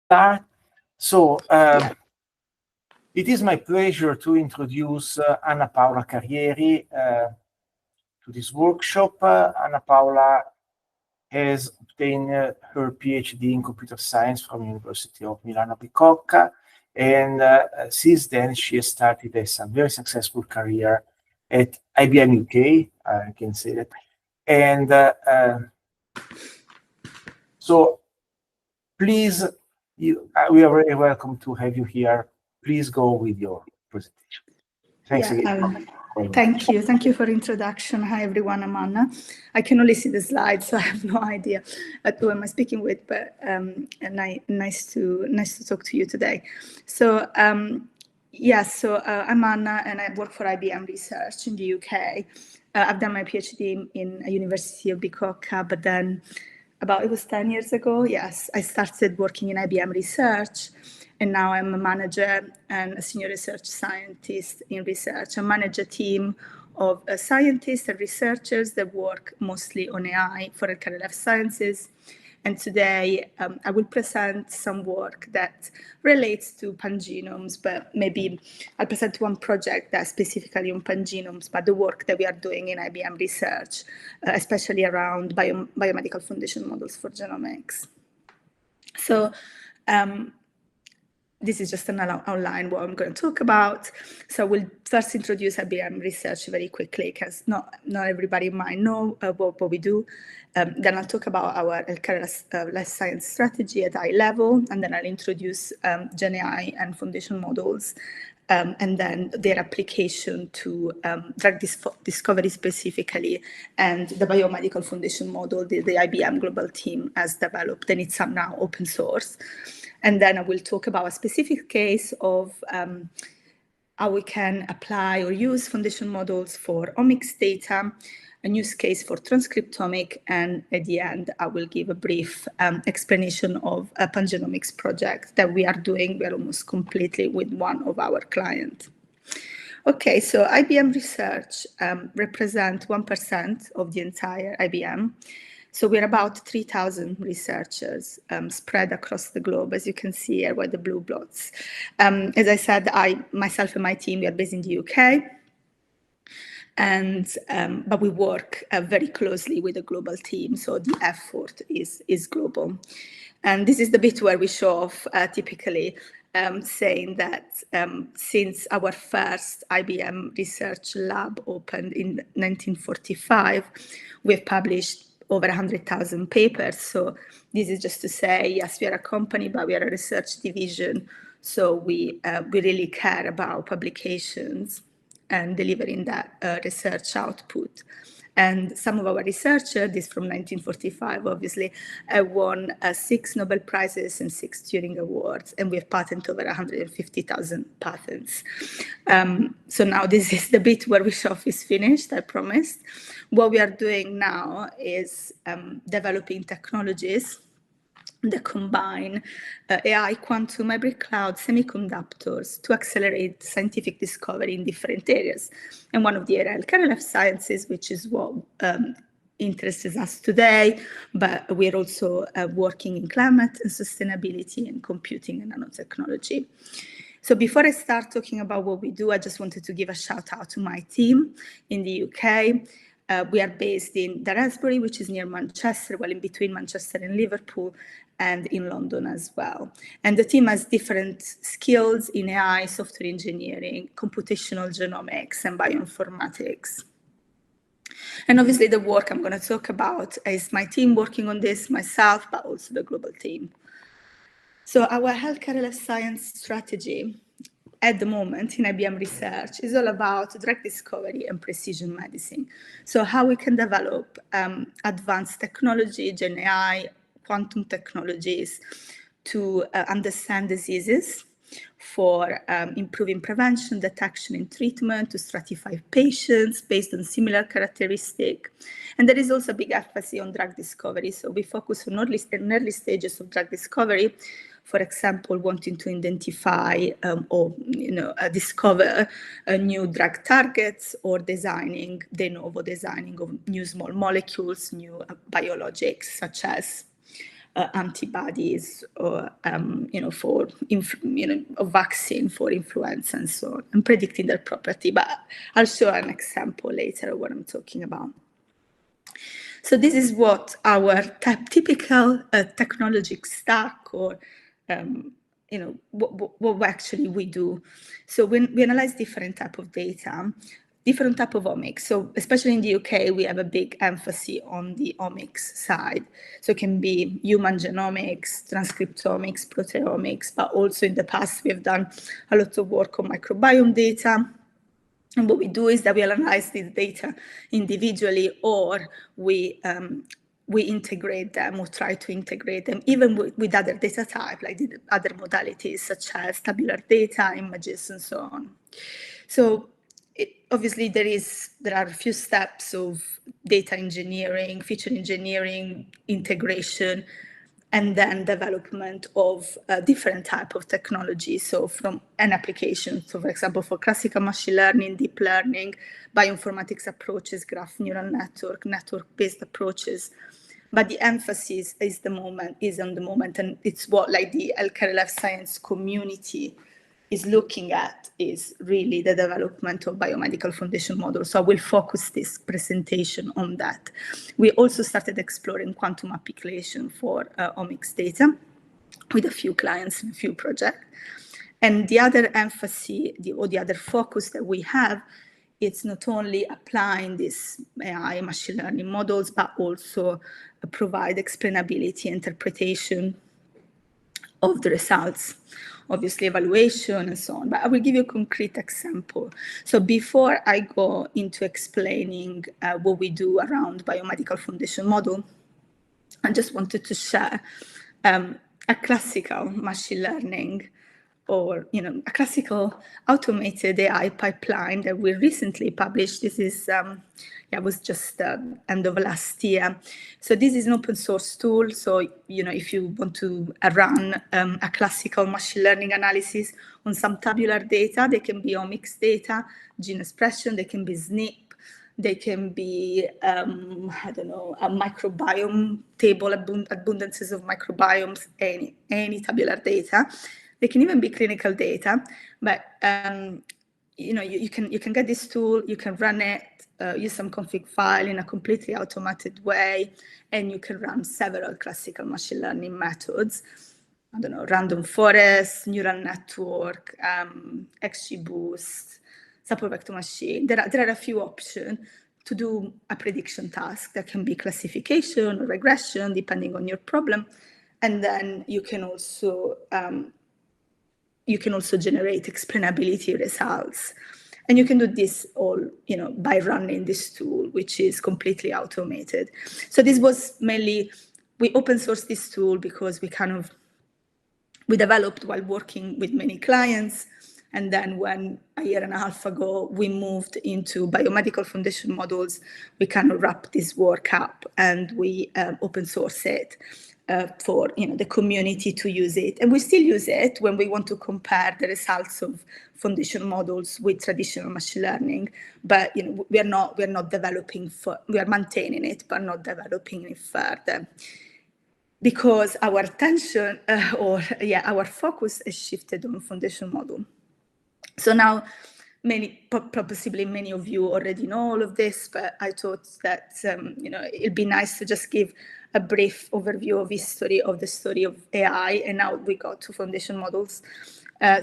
start. So it is my pleasure to introduce Anna Paola Carrieri to this workshop. Anna Paola has obtained her PhD in computer science from University of Milano Bicocca, and since then she has started a very successful career at IBM UK, I can say that. And so please, we are very welcome to have you here. Please go with your presentation. Thanks again. Thank you. Thank you for the introduction. Hi, everyone. I'm Anna. I can only see the slides, so I have no idea who am I speaking with, but nice to talk to you today. So, I'm Anna, and I work for IBM Research in the UK. I've done my PhD in a University of Bicocca, but then it was 10 years ago, yes, I started working in IBM Research, and now I'm a manager and a senior research scientist in research. I manage a team of scientists and researchers that work mostly on AI for healthcare life sciences. And today I will present some work that relates to pangenomes, but maybe I'll present one project that's specifically on pangenomes, but the work that we are doing in IBM Research, especially around biomedical foundation models for genomics. So this is just an outline what I'm going to talk about. So we'll first introduce IBM Research very quickly, because not everybody might know what we do. Then I'll talk about our healthcare life science strategy at high level, and then I'll introduce GenAI and foundation models, and then their application to drug discovery specifically, and the biomedical foundation model the IBM global team has developed, and it's now open source. And then I will talk about a specific case of how we can apply or use foundation models for omics data, a use case for transcriptomic, and at the end, I will give a brief explanation of a pangenomics project that we are doing. We are almost completely with one of our clients. Okay, so IBM Research represents 1% of the entire IBM. So we're about 3,000 researchers spread across the globe, as you can see here with the blue blots. As I said, myself and my team, we are based in the UK. But we work very closely with a global team, so the effort is global. And this is the bit where we show off typically, saying that since our first IBM research lab opened in 1945, we've published over 100,000 papers. So this is just to say, yes, we are a company, but we are a research division. So we really care about publications and delivering that research output. And some of our researchers, this from 1945, obviously, won 6 Nobel Prizes and 6 Turing Awards, and we have patented over 150,000 patents. So now this is the bit where we show off is finished, I promised. What we are doing now is developing technologies that combine AI, quantum, hybrid cloud, semiconductors to accelerate scientific discovery in different areas. And one of the areas, healthcare life sciences, which is what interests us today, but we're also working in climate and sustainability and computing and nanotechnology. So before I start talking about what we do, I just wanted to give a shout out to my team in the UK. We are based in Daresbury, which is near Manchester, well, in between Manchester and Liverpool, and in London as well. And the team has different skills in AI, software engineering, computational genomics, and bioinformatics. And obviously the work I'm going to talk about is my team working on this, myself, but also the global team. So our healthcare life science strategy at the moment in IBM Research is all about drug discovery and precision medicine. So how we can develop advanced technology, GenAI, quantum technologies to understand diseases, for improving prevention, detection, and treatment, to stratify patients based on similar characteristics. And there is also a big emphasis on drug discovery. So we focus on early stages of drug discovery, for example, wanting to identify or discover new drug targets, or designing of new small molecules, new biologics, such as antibodies or, for, a vaccine for influenza and so on, and predicting their property. But I'll show an example later of what I'm talking about. So this is what our typical technology stack, or what actually we do. So when we analyze different type of data, different type of omics. So especially in the UK, we have a big emphasis on the omics side. So it can be human genomics, transcriptomics, proteomics, but also in the past, we've done a lot of work on microbiome data. And what we do is that we analyze this data individually, or we integrate them, or try to integrate them, even with other data types, like the other modalities, such as tabular data, images, and so on. So obviously, there are a few steps of data engineering, feature engineering, integration, and then development of different type of technology. So from an application, so for example, for classical machine learning, deep learning, bioinformatics approaches, graph neural network-based approaches. But the emphasis is on the moment, and it's what like the healthcare life science community is looking at, is really the development of biomedical foundation models. So I will focus this presentation on that. We also started exploring quantum application for omics data with a few clients and a few projects. And the other emphasis, or the other focus that we have, it's not only applying these AI machine learning models, but also provide explainability, interpretation of the results, obviously evaluation and so on. But I will give you a concrete example. So before I go into explaining what we do around biomedical foundation model, I just wanted to share a classical machine learning, or a classical automated AI pipeline that we recently published. This is was just end of last year. So this is an open source tool. So if you want to run a classical machine learning analysis on some tabular data, they can be omics data, gene expression, they can be SNP, they can be a microbiome table, abundances of microbiomes, any tabular data. They can even be clinical data, but you can get this tool, you can run it, use some config file in a completely automated way, and you can run several classical machine learning methods. Random forest, neural network, XGBoost, support vector machine. There are a few options to do a prediction task that can be classification or regression, depending on your problem, and then you can also generate explainability results. And you can do this all, by running this tool, which is completely automated. So this was mainly, we open sourced this tool because we developed while working with many clients. And then when a year and a half ago, we moved into biomedical foundation models, we kind of wrapped this work up and we open source it. For the community to use it, and we still use it when we want to compare the results of foundation models with traditional machine learning. But we are not developing we are maintaining it, but not developing it further, because our attention our focus is shifted on foundation model. So now, possibly many of you already know all of this, but I thought that it'd be nice to just give a brief overview of history of the story of AI, and now we got to foundation models.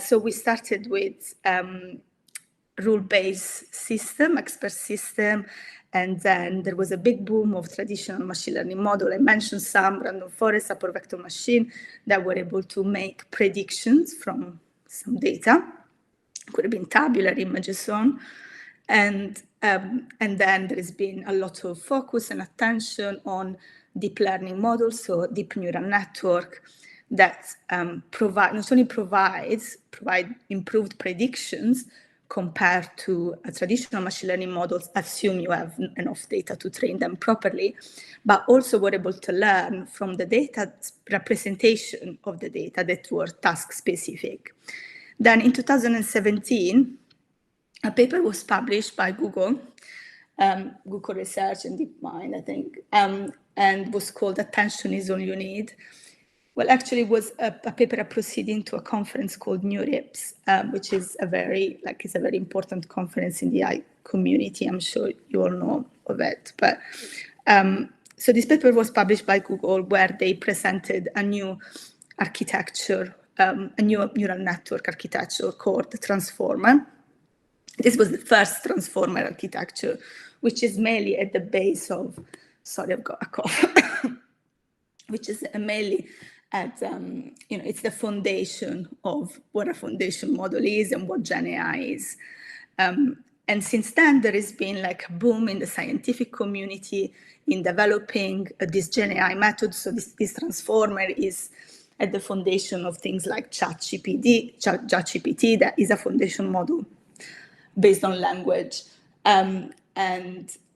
So we started with rule-based system, expert system, and then there was a big boom of traditional machine learning model. I mentioned some, random forest, support vector machine, that were able to make predictions from some data. Could have been tabular images, so on. And then there has been a lot of focus and attention on deep learning models, so deep neural network, that not only provide improved predictions compared to traditional machine learning models, assume you have enough data to train them properly, but also were able to learn from the data representation of the data that were task specific. Then in 2017, a paper was published by Google Research and DeepMind, I think, and was called Attention is All You Need. Well, actually, it was a paper proceeding to a conference called NeurIPS, which is a very important conference in the AI community. I'm sure you all know of it. But so this paper was published by Google, where they presented a new architecture, a new neural network architecture called the transformer. This was the first transformer architecture, which is mainly at the base of, sorry, I've got a cough, which is mainly at, it's the foundation of what a foundation model is and what Gen AI is. And since then, there has been like a boom in the scientific community in developing this Gen AI method. So this transformer is at the foundation of things like ChatGPT, that is a foundation model based on language, and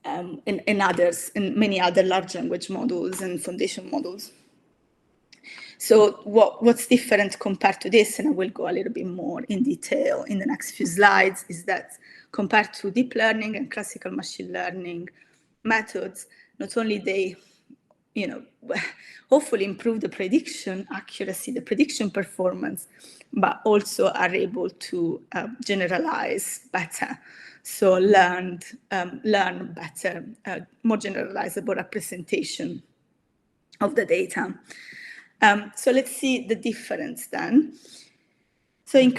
others, and many other large language models and foundation models. So what's different compared to this, and I will go a little bit more in detail in the next few slides, is that compared to deep learning and classical machine learning methods, not only they, hopefully improve the prediction accuracy, the prediction performance, but also are able to generalize better. So learn better, more generalizable representation of the data. So let's see the difference then. So with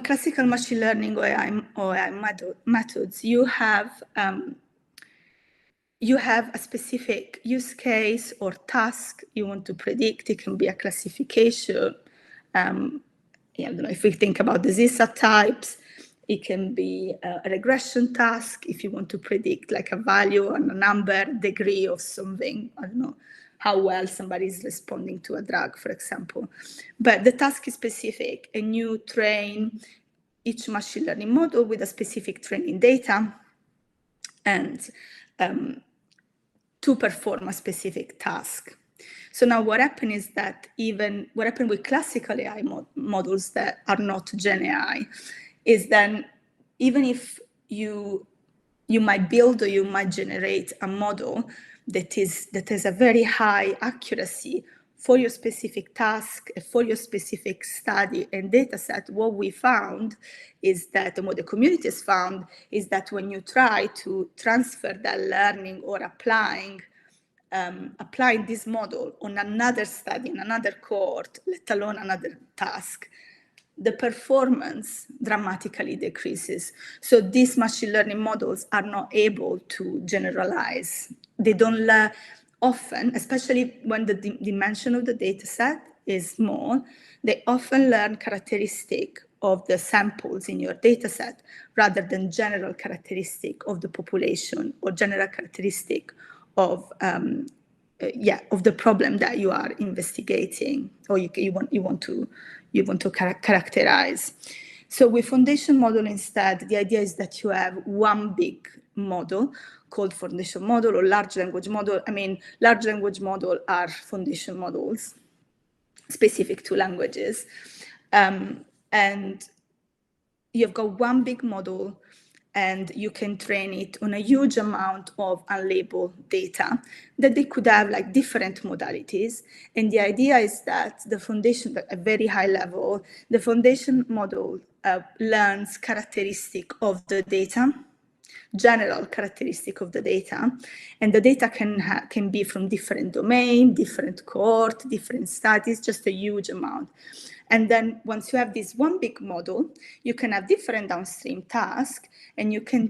classical machine learning or AI methods, you have a specific use case or task you want to predict. It can be a classification. I don't know, if we think about disease subtypes, it can be a regression task if you want to predict like a value and a number, degree of something. I don't know how well somebody is responding to a drug, for example. But the task is specific, and you train each machine learning model with a specific training data and to perform a specific task. So now what happened is that what happened with classical AI models that are not Gen AI is then even if you might build or you might generate a model that has a very high accuracy for your specific task, for your specific study and data set, what we found is that, and what the community has found, is that when you try to transfer that learning or applying this model on another study, in another cohort, let alone another task, the performance dramatically decreases. So these machine learning models are not able to generalize. They don't learn often, especially when the dimension of the data set is small, they often learn characteristic of the samples in your data set rather than general characteristic of the population or general characteristic of the problem that you are investigating or you want to characterize. So with foundation model instead, the idea is that you have one big model called foundation model or large language model. I mean, large language model are foundation models specific to languages. And you've got one big model and you can train it on a huge amount of unlabeled data that they could have like different modalities. And the idea is that the foundation, at a very high level, the foundation model learns characteristic of the data, general characteristic of the data, and the data can be from different domain, different cohort, different studies, just a huge amount. And then once you have this one big model, you can have different downstream tasks, and you can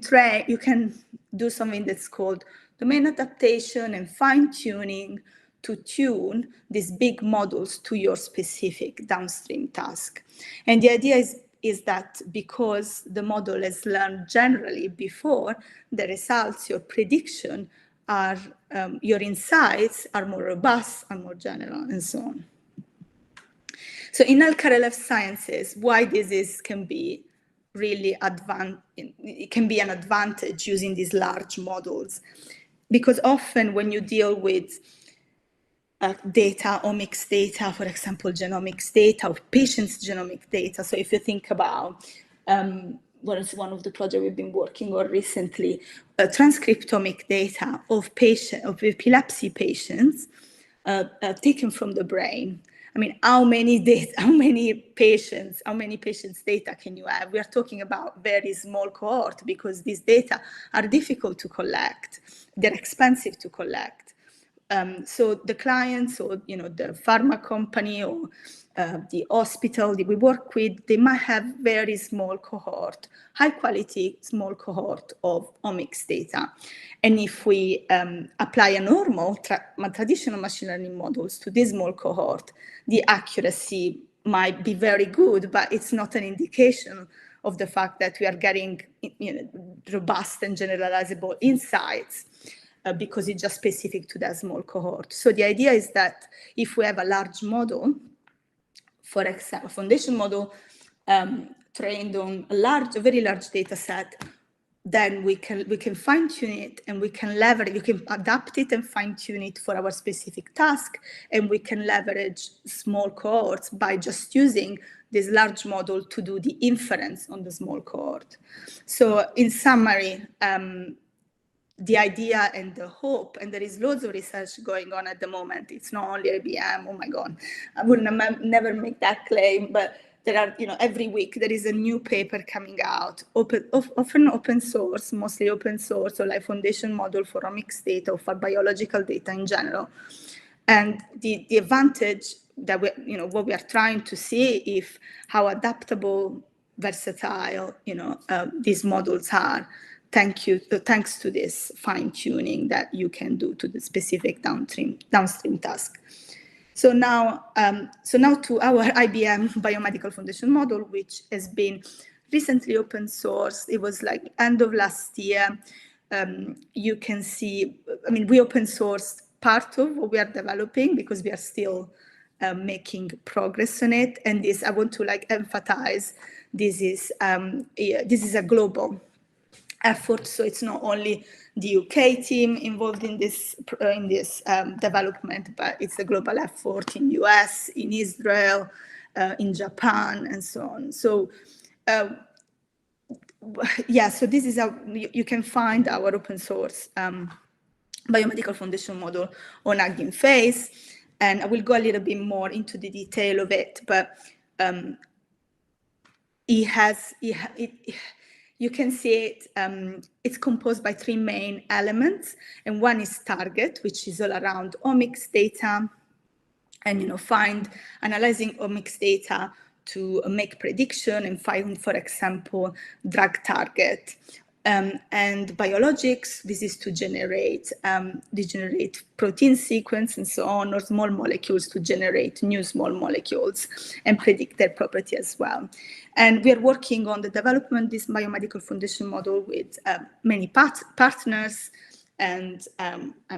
do something that's called domain adaptation and fine tuning to tune these big models to your specific downstream task. And the idea is that because the model has learned generally before, the results, your prediction are, your insights are more robust and more general and so on. So in healthcare life sciences, why this can be really it can be an advantage using these large models, because often when you deal with data, omics data, for example, genomics data or patients' genomic data. So if you think about one of the projects we've been working on recently, transcriptomic data of epilepsy patients taken from the brain. I mean, how many patients data can you have? We are talking about very small cohort because these data are difficult to collect. They're expensive to collect. So the clients or, the pharma company or the hospital that we work with, they might have very small cohort, high quality small cohort of omics data. And if we apply a normal traditional machine learning models to this small cohort, the accuracy might be very good, but it's not an indication of the fact that we are getting robust and generalizable insights. Because it's just specific to that small cohort. So the idea is that if we have a large model, for example, a foundation model trained on a very large data set, then we can fine tune it and we can leverage, we can adapt it and fine tune it for our specific task, and we can leverage small cohorts by just using this large model to do the inference on the small cohort. So in summary, the idea and the hope, and there is loads of research going on at the moment. It's not only IBM, oh my God, I would never make that claim, but there are, every week there is a new paper coming out, often open source, mostly open source, or like foundation model for omics data or for biological data in general. And the advantage that what we are trying to see if how adaptable, versatile, these models are. Thanks to this fine tuning that you can do to the specific downstream task. So now to our IBM biomedical foundation model, which has been recently open sourced. It was like end of last year. You can see, we open sourced part of what we are developing because we are still making progress on it. And this, I want to emphasize, this is a global effort. So it's not only the UK team involved in this development, but it's a global effort in US, in Israel, in Japan, and so on. So so this is how you can find our open source biomedical foundation model on Hugging Face, and I will go a little bit more into the detail of it, but you can see it, it's composed by three main elements, and one is target, which is all around omics data, and analyzing omics data to make prediction and find, for example, drug target. And biologics, this is to generate protein sequence and so on, or small molecules to generate new small molecules and predict their property as well. And we are working on the development of this biomedical foundation model with many partners. And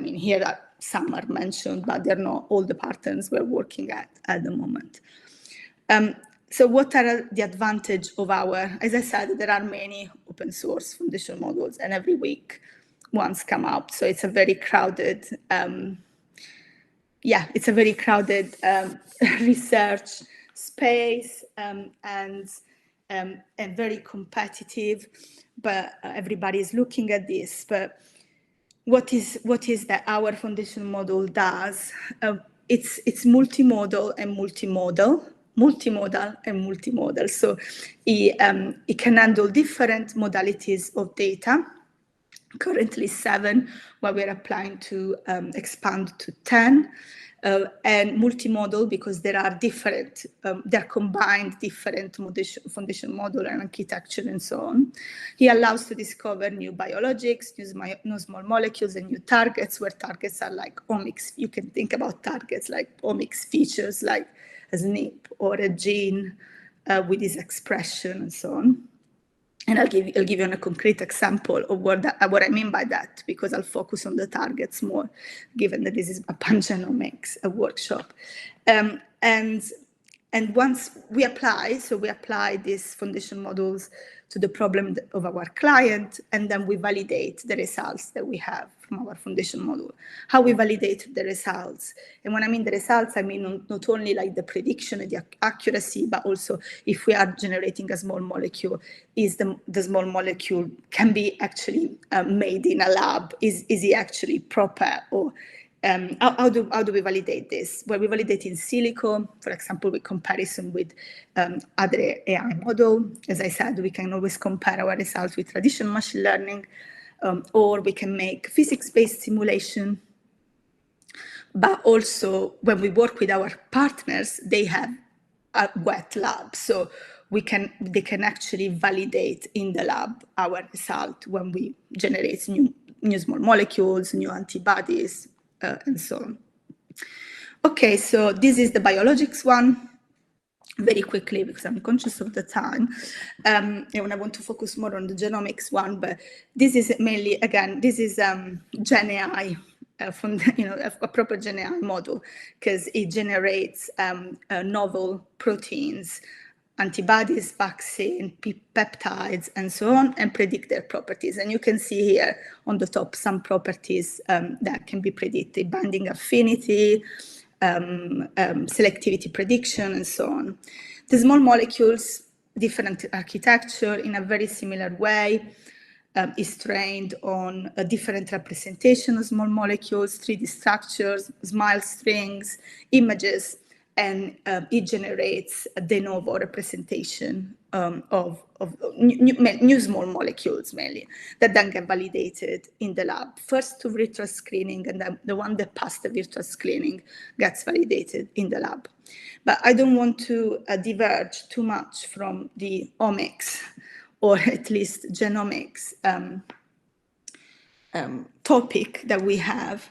here are some are mentioned, but they're not all the partners we're working at the moment. So what are the advantage of as I said, there are many open source foundation models, and every week ones come out. So it's a very crowded, research space, and very competitive, but everybody is looking at this. But what is that our foundation model does? It's multimodal and multimodal. So it can handle different modalities of data. Currently 7, but we're applying to expand to 10. And multimodal because there are different, they're combined different foundation model and architecture and so on. He allows to discover new biologics, new small molecules, and new targets, where targets are like omics. You can think about targets like omics features, like a SNP or a gene with this expression and so on. And I'll give you a concrete example of what I mean by that, because I'll focus on the targets more, given that this is a pangenomics workshop. And And once we apply, so we apply these foundation models to the problem of our client, and then we validate the results that we have from our foundation model. How we validate the results. And when I mean the results, I mean not only like the prediction and the accuracy, but also if we are generating a small molecule, is the small molecule can be actually made in a lab? Is it actually proper? Or how do we validate this? Well, we validate in silico, for example, with comparison with other AI model. As I said, we can always compare our results with traditional machine learning, or we can make physics-based simulation. But also, when we work with our partners, they have a wet lab, so they can actually validate in the lab our result when we generate new small molecules, new antibodies, and so on. Okay, so this is the biologics one. Very quickly, because I'm conscious of the time, and I want to focus more on the genomics one, but this is mainly, again, this is Gen AI, from a proper Gen AI model, because it generates novel proteins, antibodies, vaccine, peptides, and so on, and predict their properties. And you can see here on the top some properties that can be predicted: binding affinity, selectivity prediction, and so on. The small molecules, different architecture in a very similar way, is trained on a different representation of small molecules, 3D structures, SMILE strings, images, and it generates a de novo representation of new small molecules, mainly, that then get validated in the lab. First to virtual screening, and then the one that passed the virtual screening gets validated in the lab. But I don't want to diverge too much from the omics, or at least genomics topic that we have,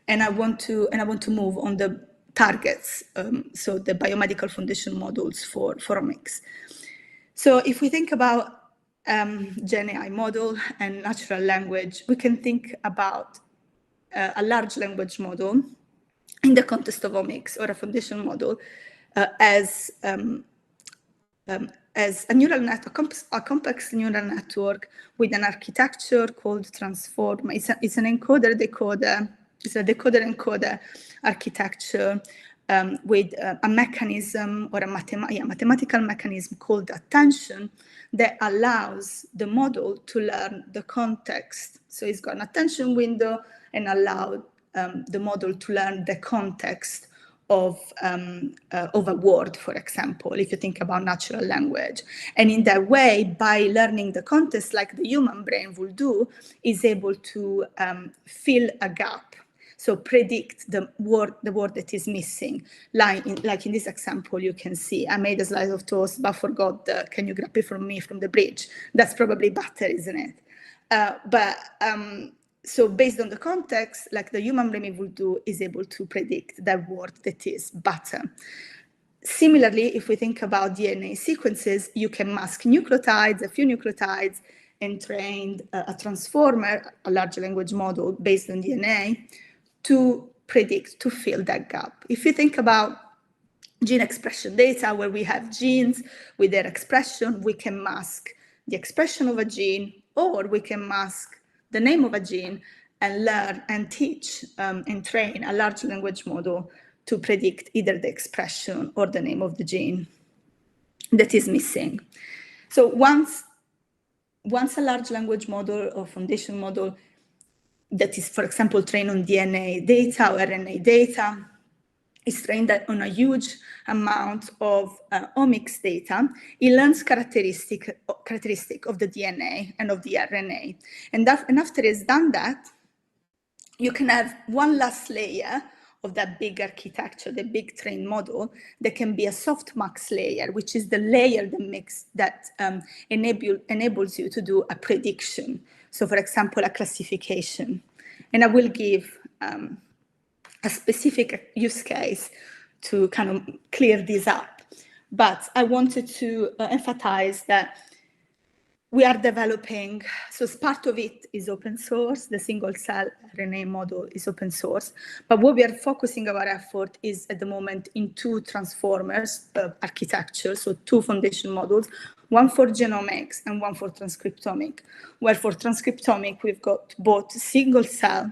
and I want to move on the targets, so the biomedical foundation models for omics. So if we think about Gen AI model and natural language, we can think about a large language model in the context of omics, or a foundation model, as a neural network, a complex neural network with an architecture called transformer. It's an encoder-decoder. It's a decoder-encoder architecture with a mechanism, or a mathematical mechanism called attention, that allows the model to learn the context. So it's got an attention window and allow the model to learn the context of a word, for example, if you think about natural language. And in that way, by learning the context like the human brain will do, is able to fill a gap. So predict the word that is missing. Like in this example, you can see, I made a slice of toast, but forgot can you grab it from me from the bridge? That's probably butter, isn't it? So based on the context, like the human brain will do, is able to predict that word that is butter. Similarly, if we think about DNA sequences, you can mask nucleotides, a few nucleotides, and train a transformer, a large language model based on DNA, to predict, to fill that gap. If you think about gene expression data, where we have genes with their expression, we can mask the expression of a gene, or we can mask the name of a gene and learn and teach and train a large language model to predict either the expression or the name of the gene that is missing. So once a large language model or foundation model that is, for example, trained on DNA data or RNA data, is trained on a huge amount of omics data, it learns characteristic of the DNA and of the RNA. And after it's done that, you can have one last layer of that big architecture, the big trained model, that can be a softmax layer, which is the layer that enables you to do a prediction. So for example, a classification. And I will give a specific use case to kind of clear this up. But I wanted to emphasize that we are developing, so part of it is open source, the single cell RNA model is open source, but what we are focusing our effort is at the moment in two transformers architecture, so two foundation models, one for genomics and one for transcriptomic, where for transcriptomic we've got both single cell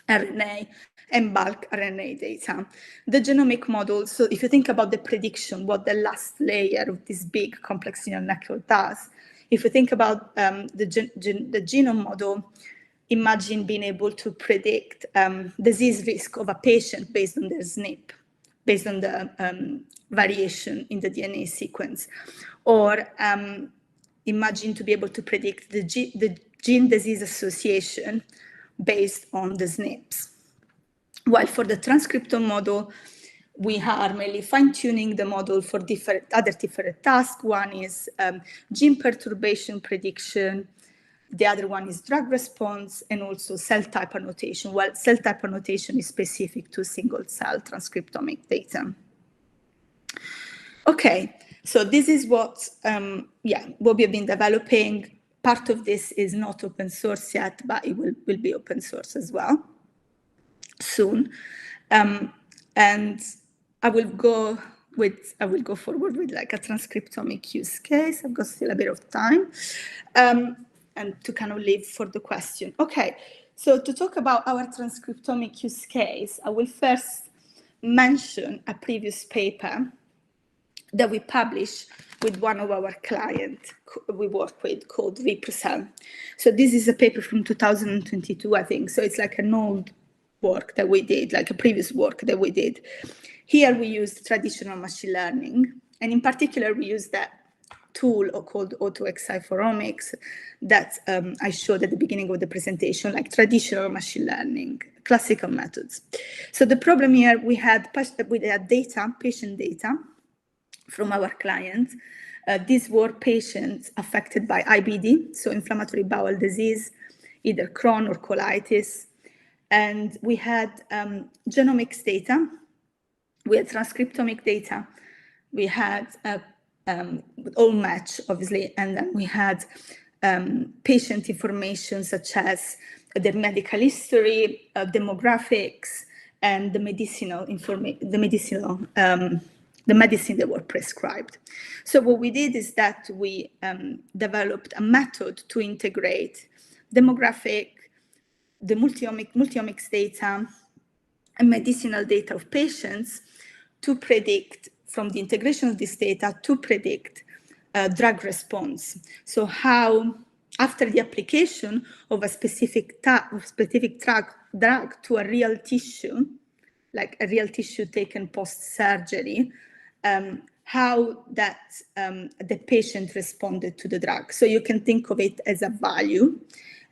RNA and bulk RNA data. The genomic model, so if you think about the prediction, what the last layer of this big complex neural network does, if you think about the genome model, imagine being able to predict disease risk of a patient based on their SNP, based on the variation in the DNA sequence. Or imagine to be able to predict the gene disease association based on the SNPs. While for the transcriptome model, we are mainly fine-tuning the model for other different tasks. One is gene perturbation prediction. The other one is drug response and also cell type annotation. Well, cell type annotation is specific to single cell transcriptomic data. Okay, so this is what we have been developing. Part of this is not open source yet, but it will be open source as well soon. And I will go forward with like a transcriptomic use case. I've got still a bit of time, and to kind of leave for the question. Okay, so to talk about our transcriptomic use case, I will first mention a previous paper that we published with one of our clients we work with called Represent. So this is a paper from 2022, I think. So it's like an old work that we did, like a previous work that we did. Here we used traditional machine learning, and in particular we used that tool called AutoXI for Omics that I showed at the beginning of the presentation, like traditional machine learning, classical methods. So the problem here, we had data, patient data from our clients. These were patients affected by IBD, so inflammatory bowel disease, either Crohn or colitis. And we had genomics data, we had transcriptomic data, we had all match, obviously, and then we had patient information such as the medical history, demographics, and the medicinal information, the medicine that were prescribed. So what we did is that we developed a method to integrate demographic, the multiomics data, and medicinal data of patients to predict, from the integration of this data, to predict drug response. So how, after the application of a specific drug to a real tissue, like a real tissue taken post-surgery, how that the patient responded to the drug. So you can think of it as a value,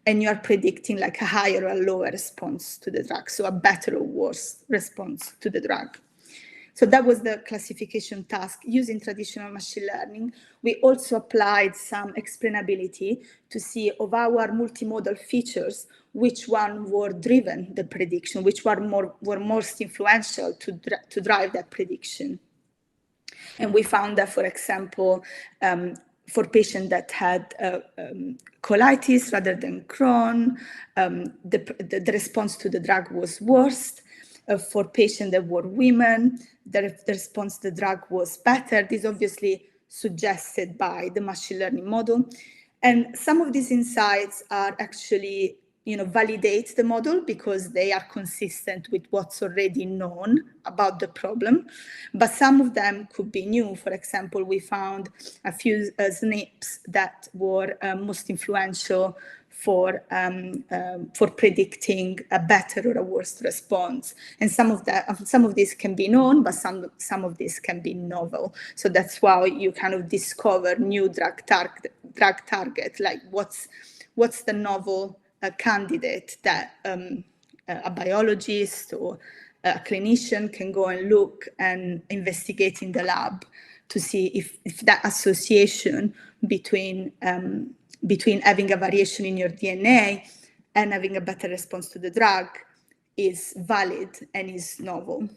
and you are predicting like a higher or lower response to the drug, so a better or worse response to the drug. So that was the classification task using traditional machine learning. We also applied some explainability to see of our multimodal features, which one were driven the prediction, which were most influential to drive that prediction. And we found that, for example, for patients that had colitis rather than Crohn, the response to the drug was worse. For patients that were women, the response to the drug was better. This obviously suggested by the machine learning model. And some of these insights are actually, validate the model because they are consistent with what's already known about the problem. But some of them could be new. For example, we found a few SNPs that were most influential for predicting a better or a worse response. And some of these can be known, but some of these can be novel. So that's why you kind of discover new drug target, like what's the novel candidate that a biologist or a clinician can go and look and investigate in the lab to see if that association between having a variation in your DNA and having a better response to the drug is valid and is novel.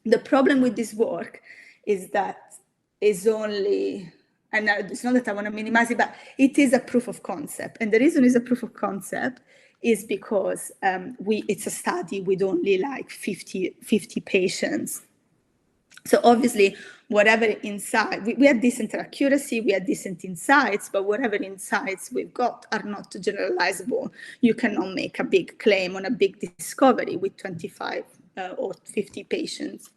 The problem with this work is that it's only and it's not that I want to minimize it, but it is a proof of concept. And the reason it's a proof of concept is because it's a study with only like 50 patients. So obviously, whatever insight, we had decent accuracy, we had decent insights, but whatever insights we've got are not generalizable. You cannot make a big claim on a big discovery with 25 or 50 patients.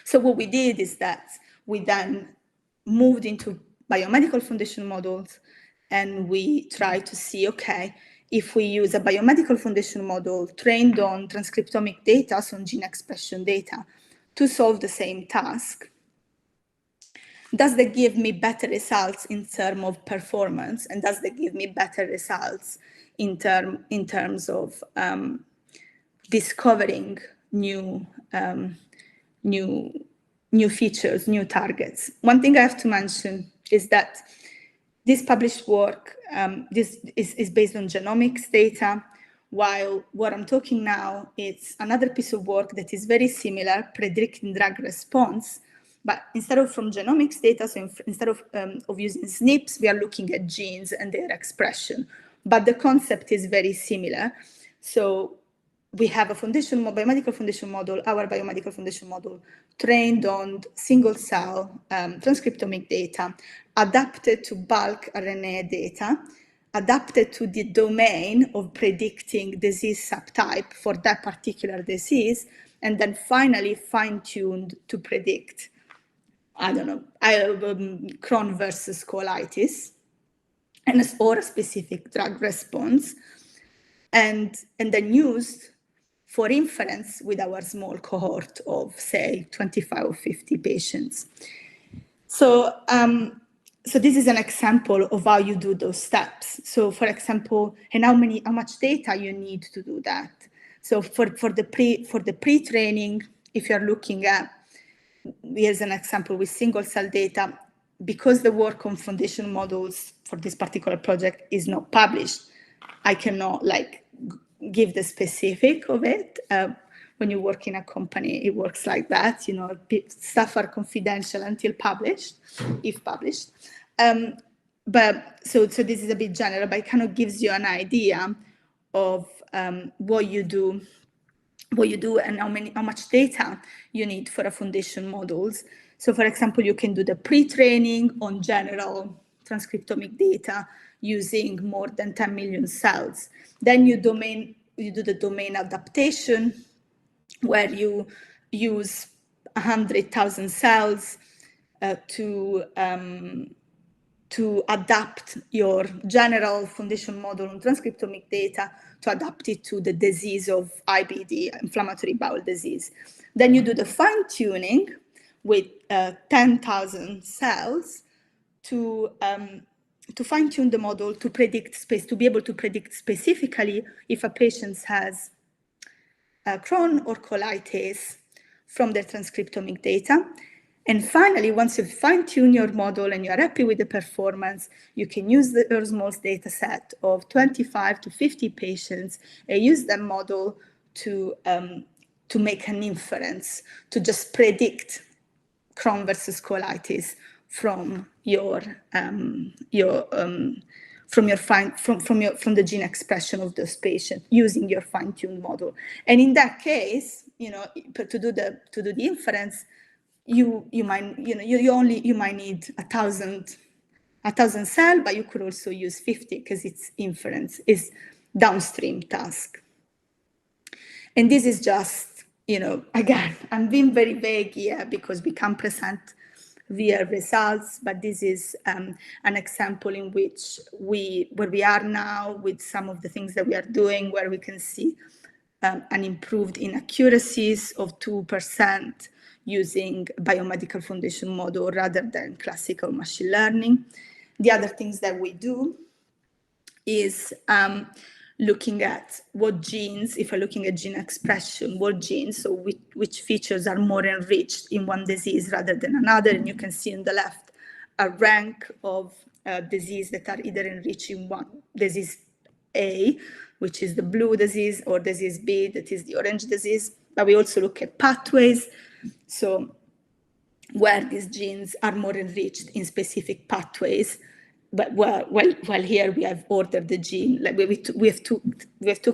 So what we did is that we then moved into biomedical foundation models, and we tried to see, okay, if we use a biomedical foundation model trained on transcriptomic data, so on gene expression data, to solve the same task, does that give me better results in terms of performance? And does that give me better results in terms of discovering new features, new targets? One thing I have to mention is that this published work, this is based on genomics data, while what I'm talking now is another piece of work that is very similar, predicting drug response, but instead of from genomics data, so instead of using SNPs, we are looking at genes and their expression. But the concept is very similar. So we have a biomedical foundation model, our biomedical foundation model, trained on single cell transcriptomic data, adapted to bulk RNA data, adapted to the domain of predicting disease subtype for that particular disease, and then finally fine-tuned to predict, I don't know, Crohn versus colitis, or a specific drug response, and then used for inference with our small cohort of, say, 25 or 50 patients. So, so this is an example of how you do those steps. So, for example, and how much data you need to do that. So, for the pre-training, if you're looking at, here's an example with single cell data, because the work on foundation models for this particular project is not published, I cannot give the specific of it. When you work in a company, it works like that. You know, stuff are confidential until published, if published. But so this is a bit general, but it kind of gives you an idea of what you do and how much data you need for a foundation models. So for example, you can do the pre-training on general transcriptomic data using more than 10 million cells. Then you do the domain adaptation, where you use 100,000 cells to adapt your general foundation model on transcriptomic data to adapt it to the disease of IBD, inflammatory bowel disease. Then you do the fine-tuning with 10,000 cells to fine-tune the model to be able to predict specifically if a patient has Crohn or colitis from their transcriptomic data. And finally, once you've fine-tuned your model and you're happy with the performance, you can use your small data set of 25 to 50 patients and use that model to make an inference, to just predict Crohn versus colitis from from the gene expression of those patients using your fine-tuned model. And in that case, you know, to do the inference, you might need 1,000 cells, but you could also use 50 because it's inference, is downstream task. And this is just, you know, again, I'm being very vague here because we can't present real results, but this is an example in which where we are now with some of the things that we are doing, where we can see an improved inaccuracies of 2% using biomedical foundation model rather than classical machine learning. The other things that we do is looking at what genes, if we're looking at gene expression, what genes, so which features are more enriched in one disease rather than another. And you can see on the left a rank of disease that are either enriched in one disease A, which is the blue disease, or disease B, that is the orange disease. But we also look at pathways. So where these genes are more enriched in specific pathways. But well, here we have ordered the gene, like we have took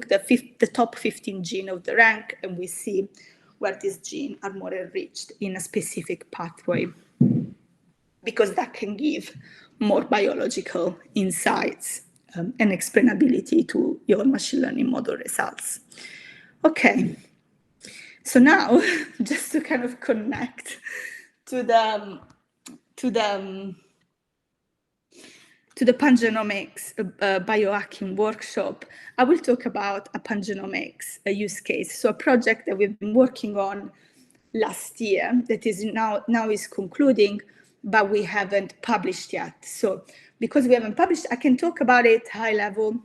the top 15 gene of the rank, and we see where these genes are more enriched in a specific pathway, because that can give more biological insights and explainability to your machine learning model results. Okay, so now just to kind of connect to the pangenomics biohacking workshop, I will talk about a pangenomics use case. So a project that we've been working on last year that is now is concluding, but we haven't published yet. So because we haven't published, I can talk about it high level.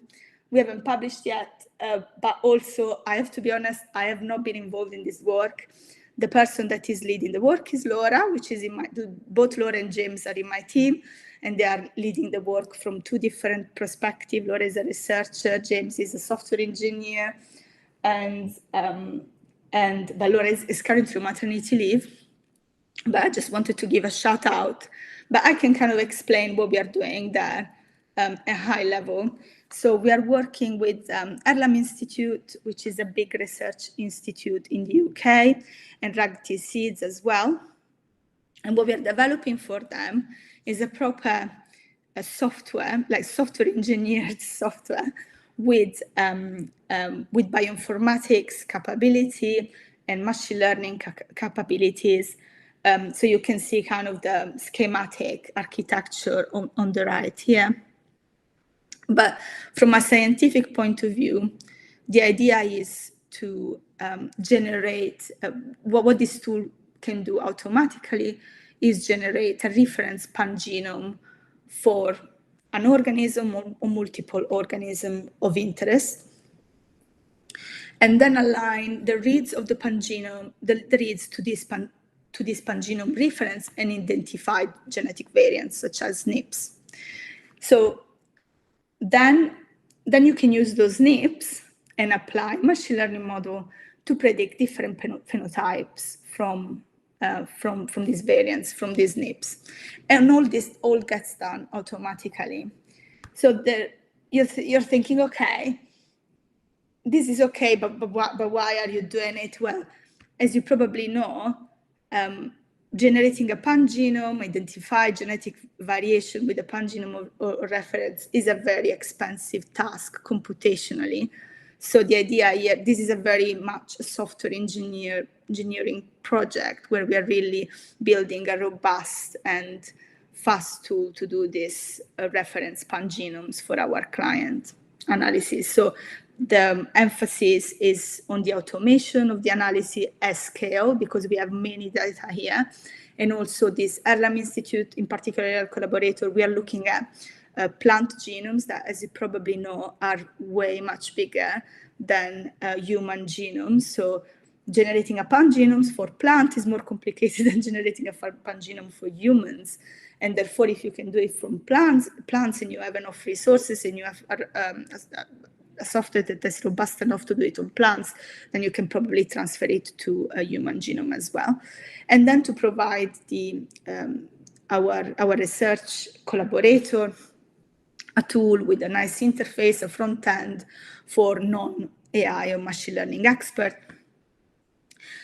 We haven't published yet, but also I have to be honest, I have not been involved in this work. The person that is leading the work is Laura, which is in my, both Laura and James are in my team, and they are leading the work from two different perspectives. Laura is a researcher, James is a software engineer, but Laura is currently on maternity leave. But I just wanted to give a shout out. But I can kind of explain what we are doing there at high level. So we are working with Erlam Institute, which is a big research institute in the UK, and Ragti Seeds as well. And what we are developing for them is a proper software, like software engineered software with bioinformatics capability and machine learning capabilities. So you can see kind of the schematic architecture on the right here. But from a scientific point of view, the idea is to generate, what this tool can do automatically is generate a reference pangenome for an organism or multiple organisms of interest, and then align the reads of the pangenome, the reads to this pangenome reference, and identify genetic variants such as SNPs. So then you can use those SNPs and apply machine learning model to predict different phenotypes from these variants, from these SNPs. And all this all gets done automatically. So you're thinking, okay, this is okay, but why are you doing it? Well, as you probably know, generating a pangenome, identify genetic variation with a pangenome or reference is a very expensive task computationally. So the idea here, this is a very much a software engineering project where we are really building a robust and fast tool to do this reference pangenomes for our client analysis. So the emphasis is on the automation of the analysis at scale, because we have many data here. And also this Erlam Institute, in particular our collaborator, we are looking at plant genomes that, as you probably know, are way much bigger than human genomes. So generating a pangenome for plants is more complicated than generating a pangenome for humans. And therefore, if you can do it from plants and you have enough resources and you have a software that is robust enough to do it on plants, then you can probably transfer it to a human genome as well. And then to provide our research collaborator a tool with a nice interface, a front end for non-AI or machine learning expert,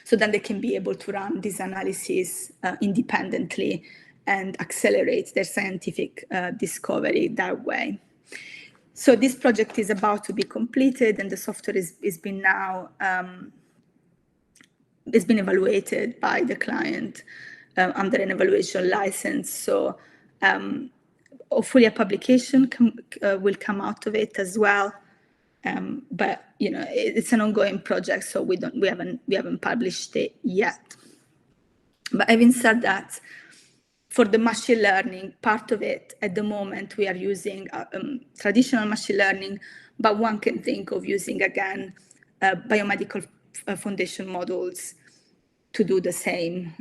so then they can be able to run this analysis independently and accelerate their scientific discovery that way. So this project is about to be completed, and the software is been now it's been evaluated by the client under an evaluation license. So hopefully a publication will come out of it as well. But you know, it's an ongoing project, so we haven't published it yet. But having said that, for the machine learning part of it, at the moment, we are using traditional machine learning, but one can think of using, again, biomedical foundation models to do the same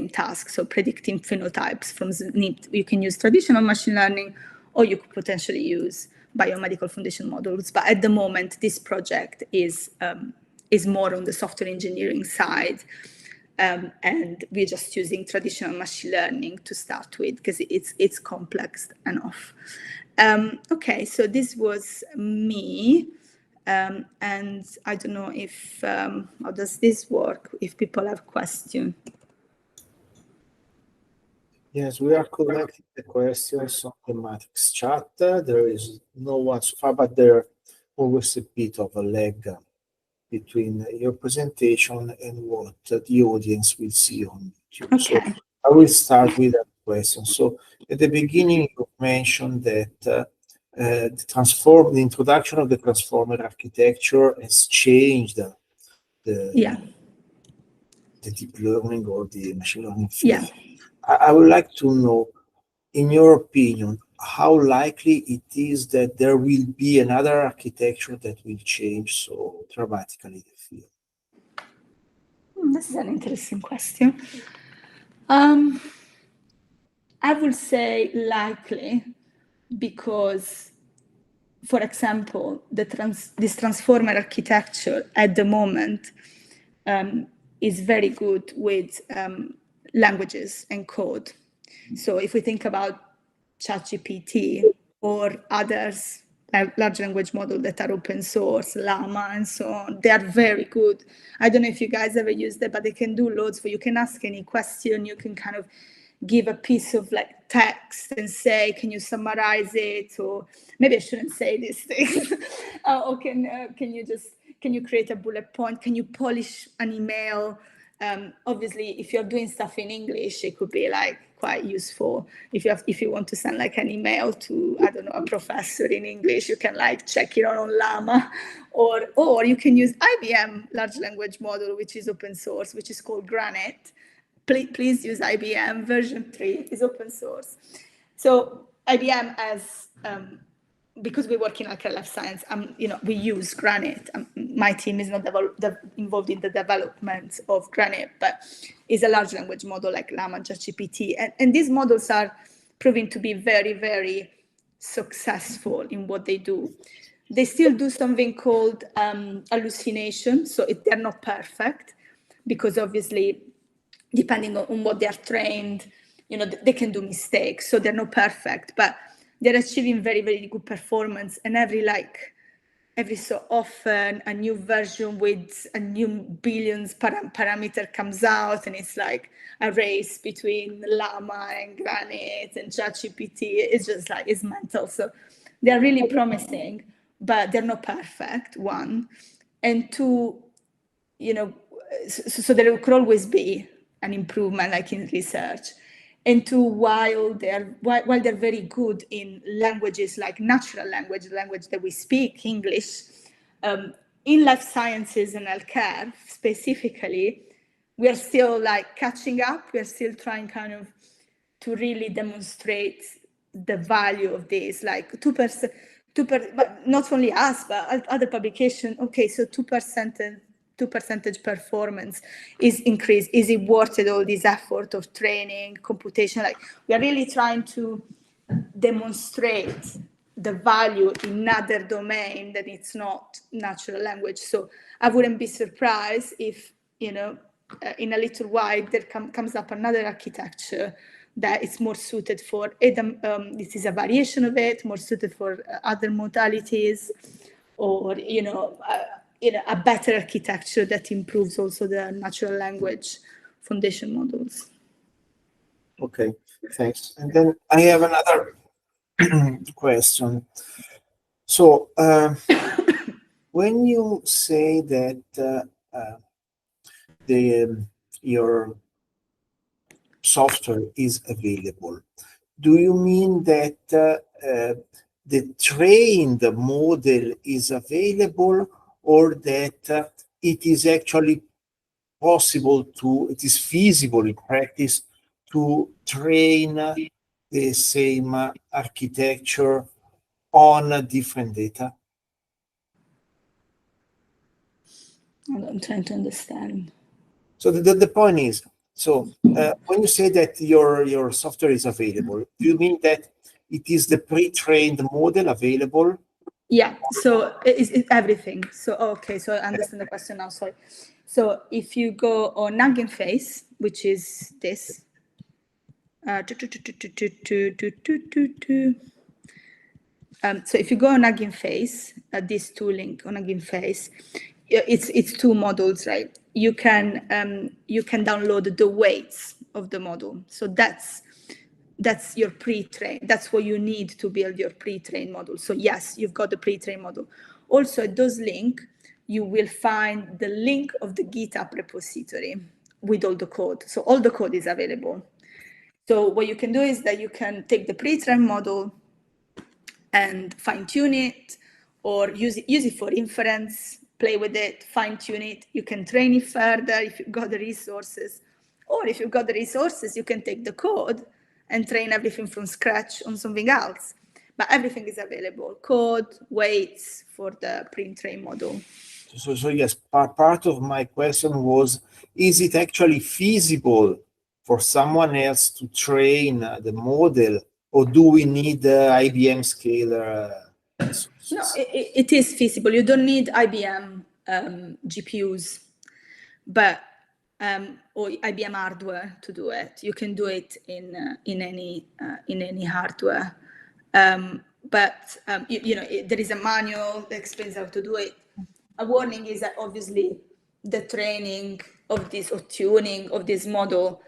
task. So predicting phenotypes from SNP. You can use traditional machine learning, or you could potentially use biomedical foundation models. But at the moment, this project is more on the software engineering side. and we're just using traditional machine learning to start with because it's complex enough. Okay, so this was me. And I don't know if, how does this work, if people have questions. Yes, we are collecting the questions on the Matrix chat. There is no one so far, but there always a bit of a lag between your presentation and what the audience will see on YouTube. Okay. So I will start with that question. So at the beginning, you mentioned that the introduction of the transformer architecture has changed the deep learning or the machine learning field. I would like to know, in your opinion, how likely it is that there will be another architecture that will change so dramatically the field? This is an interesting question. I would say likely because, for example, this transformer architecture at the moment is very good with languages and code. So if we think about ChatGPT or others, large language models that are open source, Llama and so on, they are very good. I don't know if you guys ever used it, but they can do loads for you. Can ask any question, you can kind of give a piece of like text and say, can you summarize it? Or maybe I shouldn't say these things. Or can you create a bullet point? Can you polish an email? Obviously, if you're doing stuff in English, it could be like quite useful. If you want to send like an email to, I don't know, a professor in English, you can like check it on Llama, or you can use IBM large language model, which is open source, which is called Granite. Please use IBM. Version 3 is open source. So IBM has, because we work in life science, we use Granite. My team is not involved in the development of Granite, but it's a large language model like Llama, ChatGPT. And these models are proving to be very, very successful in what they do. They still do something called hallucination. So they're not perfect because obviously, depending on what they are trained, they can do mistakes. So they're not perfect, but they're achieving very, very good performance. And every so often, a new version with a new billions parameter comes out, and it's like a race between Llama and Granite and ChatGPT. It's just like, it's mental. So they're really promising, but they're not perfect, one. And two, so there could always be an improvement, like in research. And two, while they're very good in languages like natural language that we speak, English, in life sciences and healthcare specifically, we are still like catching up. We are still trying kind of to really demonstrate the value of this, like 2%, but not only us, but other publications. Okay, so 2% performance is increased. Is it worth it, all this effort of training, computation? Like, we are really trying to demonstrate the value in another domain that it's not natural language. So I wouldn't be surprised if, in a little while, there comes up another architecture that is more suited for it. This is a variation of it, more suited for other modalities, or, a better architecture that improves also the natural language foundation models. Okay, thanks. And then I have another question. So when you say that your software is available, do you mean that the trained model is available, or that it is actually it is feasible in practice to train the same architecture on different data? I'm trying to understand. So the point is, when you say that your software is available, do you mean that it is the pre-trained model available? Yeah, so it's everything. So, okay, so I understand the question now, sorry. So if you go on Hugging Face, which is this, so if you go on Hugging Face, this tool link on Hugging Face, it's two models, right? You can download the weights of the model. So that's your pre-trained. That's what you need to build your pre-trained model. So yes, you've got the pre-trained model. Also, at those links, you will find the link of the GitHub repository with all the code. So all the code is available. So what you can do is that you can take the pre-trained model and fine-tune it, or use it for inference, play with it, fine-tune it. You can train it further if you've got the resources. Or if you've got the resources, you can take the code and train everything from scratch on something else. But everything is available, code, weights for the pre-trained model. So yes, part of my question was, is it actually feasible for someone else to train the model, or do we need IBM scaler? No, it is feasible. You don't need IBM GPUs, but or IBM hardware to do it. You can do it in any hardware. But there is a manual that explains how to do it. A warning is that obviously the training of this, or tuning of this model,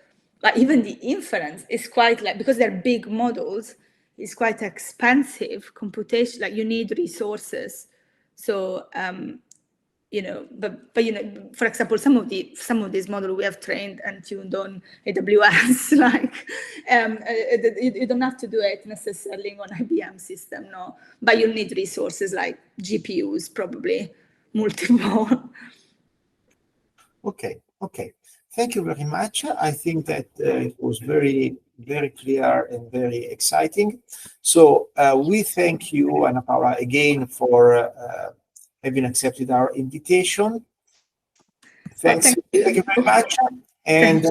like even the inference is quite, like, because they're big models, is quite expensive computation. Like, you need resources. So but for example, some of these models we have trained and tuned on AWS. Like, you don't have to do it necessarily on IBM system, no. But you'll need resources like GPUs, probably multiple. Okay. Thank you very much. I think that it was very, very clear and very exciting. So we thank you, Anna Paola, again for having accepted our invitation. Thank you very much. And